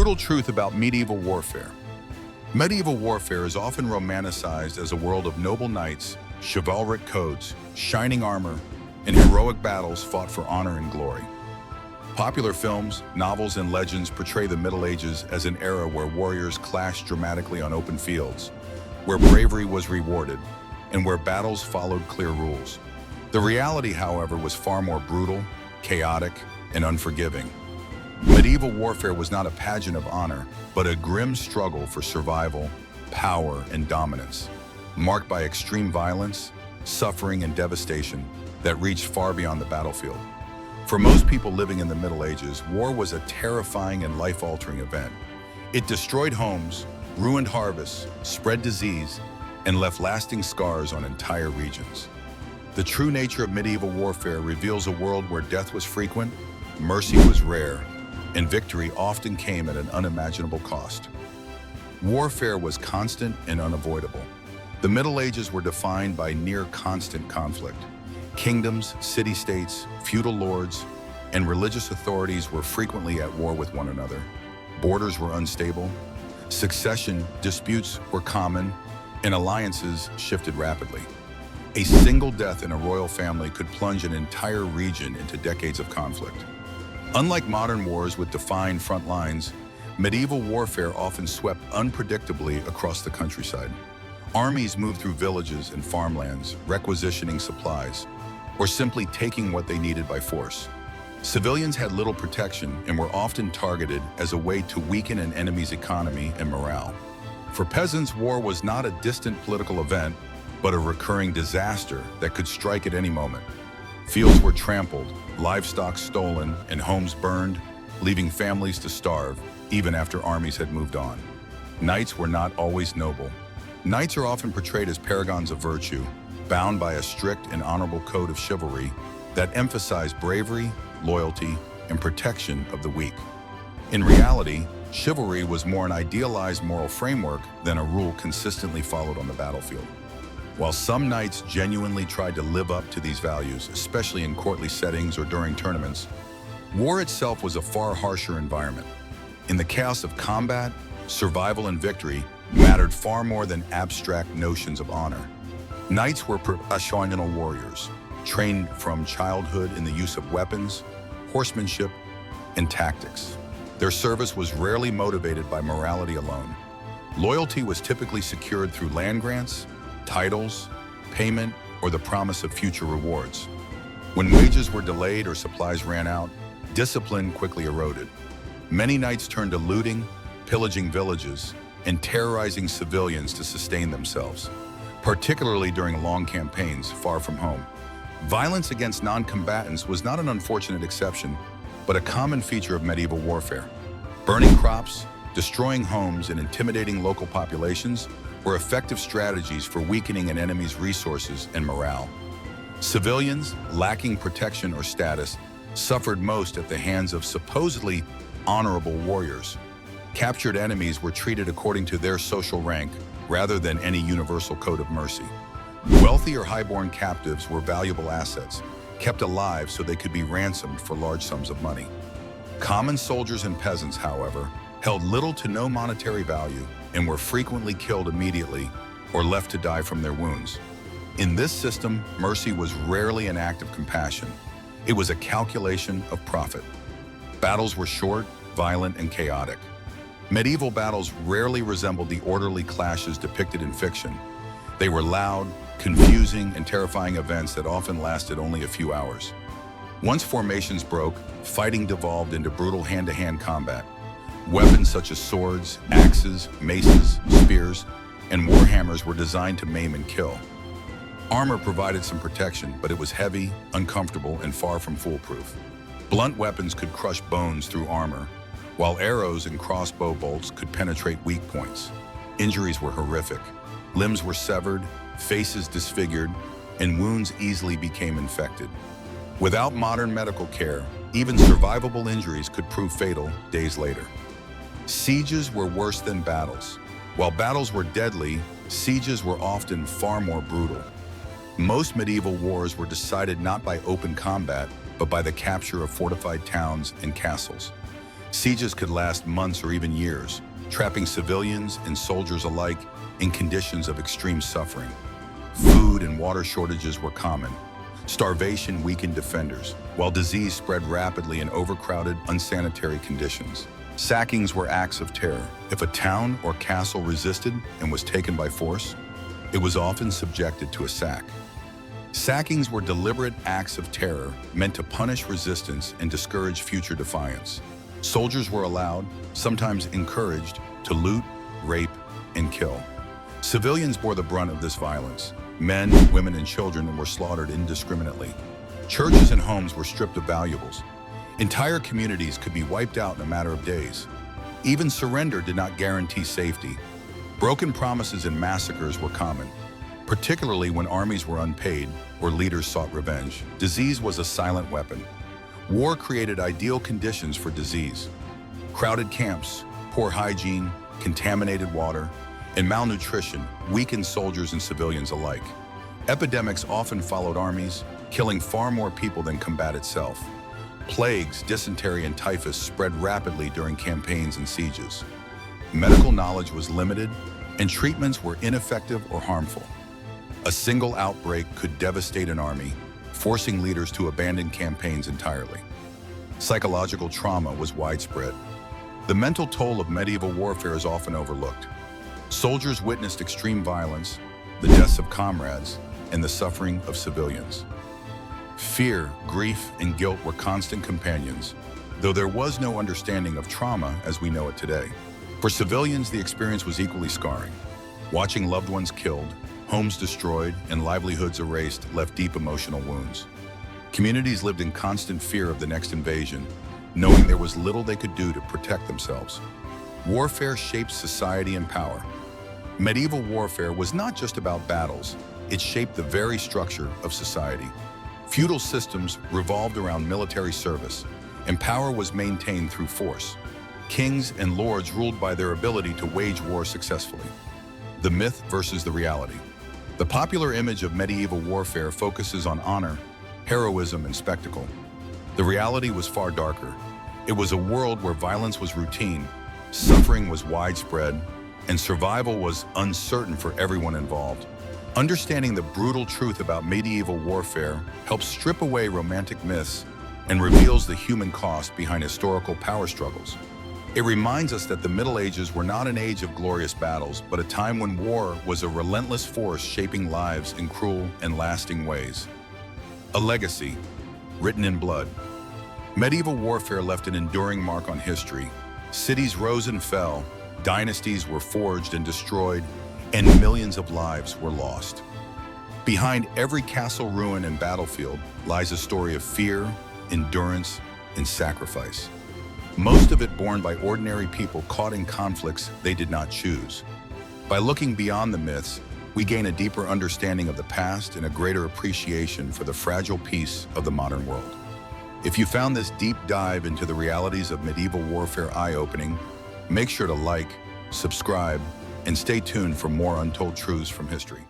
brutal truth about medieval warfare. Medieval warfare is often romanticized as a world of noble knights, chivalric codes, shining armor, and heroic battles fought for honor and glory. Popular films, novels, and legends portray the Middle Ages as an era where warriors clashed dramatically on open fields, where bravery was rewarded, and where battles followed clear rules. The reality, however, was far more brutal, chaotic, and unforgiving. Medieval warfare was not a pageant of honor, but a grim struggle for survival, power, and dominance, marked by extreme violence, suffering, and devastation that reached far beyond the battlefield. For most people living in the Middle Ages, war was a terrifying and life-altering event. It destroyed homes, ruined harvests, spread disease, and left lasting scars on entire regions. The true nature of medieval warfare reveals a world where death was frequent, mercy was rare, and victory often came at an unimaginable cost. Warfare was constant and unavoidable. The Middle Ages were defined by near constant conflict. Kingdoms, city-states, feudal lords, and religious authorities were frequently at war with one another. Borders were unstable, succession disputes were common, and alliances shifted rapidly. A single death in a royal family could plunge an entire region into decades of conflict. Unlike modern wars with defined front lines, medieval warfare often swept unpredictably across the countryside. Armies moved through villages and farmlands, requisitioning supplies, or simply taking what they needed by force. Civilians had little protection and were often targeted as a way to weaken an enemy's economy and morale. For peasants, war was not a distant political event, but a recurring disaster that could strike at any moment. Fields were trampled, livestock stolen, and homes burned, leaving families to starve, even after armies had moved on. Knights were not always noble. Knights are often portrayed as paragons of virtue, bound by a strict and honorable code of chivalry that emphasized bravery, loyalty, and protection of the weak. In reality, chivalry was more an idealized moral framework than a rule consistently followed on the battlefield. While some knights genuinely tried to live up to these values, especially in courtly settings or during tournaments, war itself was a far harsher environment. In the chaos of combat, survival and victory mattered far more than abstract notions of honor. Knights were professional warriors, trained from childhood in the use of weapons, horsemanship, and tactics. Their service was rarely motivated by morality alone. Loyalty was typically secured through land grants, titles, payment, or the promise of future rewards. When wages were delayed or supplies ran out, discipline quickly eroded. Many knights turned to looting, pillaging villages, and terrorizing civilians to sustain themselves, particularly during long campaigns far from home. Violence against non-combatants was not an unfortunate exception, but a common feature of medieval warfare. Burning crops, destroying homes, and intimidating local populations were effective strategies for weakening an enemy's resources and morale. Civilians, lacking protection or status, suffered most at the hands of supposedly honorable warriors. Captured enemies were treated according to their social rank rather than any universal code of mercy. Wealthy or highborn captives were valuable assets, kept alive so they could be ransomed for large sums of money. Common soldiers and peasants, however, held little to no monetary value and were frequently killed immediately or left to die from their wounds. In this system, mercy was rarely an act of compassion. It was a calculation of profit. Battles were short, violent, and chaotic. Medieval battles rarely resembled the orderly clashes depicted in fiction. They were loud, confusing, and terrifying events that often lasted only a few hours. Once formations broke, fighting devolved into brutal hand-to-hand combat. Weapons such as swords, axes, maces, spears, and warhammers were designed to maim and kill. Armor provided some protection, but it was heavy, uncomfortable, and far from foolproof. Blunt weapons could crush bones through armor, while arrows and crossbow bolts could penetrate weak points. Injuries were horrific. Limbs were severed, faces disfigured, and wounds easily became infected. Without modern medical care, even survivable injuries could prove fatal days later. Sieges were worse than battles. While battles were deadly, sieges were often far more brutal. Most medieval wars were decided not by open combat, but by the capture of fortified towns and castles. Sieges could last months or even years, trapping civilians and soldiers alike in conditions of extreme suffering. Food and water shortages were common. Starvation weakened defenders, while disease spread rapidly in overcrowded, unsanitary conditions. Sackings were acts of terror. If a town or castle resisted and was taken by force, it was often subjected to a sack. Sackings were deliberate acts of terror meant to punish resistance and discourage future defiance. Soldiers were allowed, sometimes encouraged, to loot, rape, and kill. Civilians bore the brunt of this violence. Men, women, and children were slaughtered indiscriminately. Churches and homes were stripped of valuables. Entire communities could be wiped out in a matter of days. Even surrender did not guarantee safety. Broken promises and massacres were common, particularly when armies were unpaid or leaders sought revenge. Disease was a silent weapon. War created ideal conditions for disease. Crowded camps, poor hygiene, contaminated water, and malnutrition weakened soldiers and civilians alike. Epidemics often followed armies, killing far more people than combat itself. Plagues, dysentery, and typhus spread rapidly during campaigns and sieges. Medical knowledge was limited, and treatments were ineffective or harmful. A single outbreak could devastate an army, forcing leaders to abandon campaigns entirely. Psychological trauma was widespread. The mental toll of medieval warfare is often overlooked. Soldiers witnessed extreme violence, the deaths of comrades, and the suffering of civilians. Fear, grief, and guilt were constant companions, though there was no understanding of trauma as we know it today. For civilians, the experience was equally scarring. Watching loved ones killed, homes destroyed, and livelihoods erased left deep emotional wounds. Communities lived in constant fear of the next invasion, knowing there was little they could do to protect themselves. Warfare shaped society and power. Medieval warfare was not just about battles, it shaped the very structure of society. Feudal systems revolved around military service, and power was maintained through force. Kings and lords ruled by their ability to wage war successfully. The myth versus the reality. The popular image of medieval warfare focuses on honor, heroism, and spectacle. The reality was far darker. It was a world where violence was routine, suffering was widespread, and survival was uncertain for everyone involved. Understanding the brutal truth about medieval warfare helps strip away romantic myths and reveals the human cost behind historical power struggles. It reminds us that the Middle Ages were not an age of glorious battles, but a time when war was a relentless force shaping lives in cruel and lasting ways. A legacy, written in blood. Medieval warfare left an enduring mark on history. Cities rose and fell, dynasties were forged and destroyed, and millions of lives were lost. Behind every castle ruin and battlefield lies a story of fear, endurance, and sacrifice. Most of it borne by ordinary people caught in conflicts they did not choose. By looking beyond the myths, we gain a deeper understanding of the past and a greater appreciation for the fragile peace of the modern world. If you found this deep dive into the realities of medieval warfare eye-opening, make sure to like, subscribe, and stay tuned for more untold truths from history.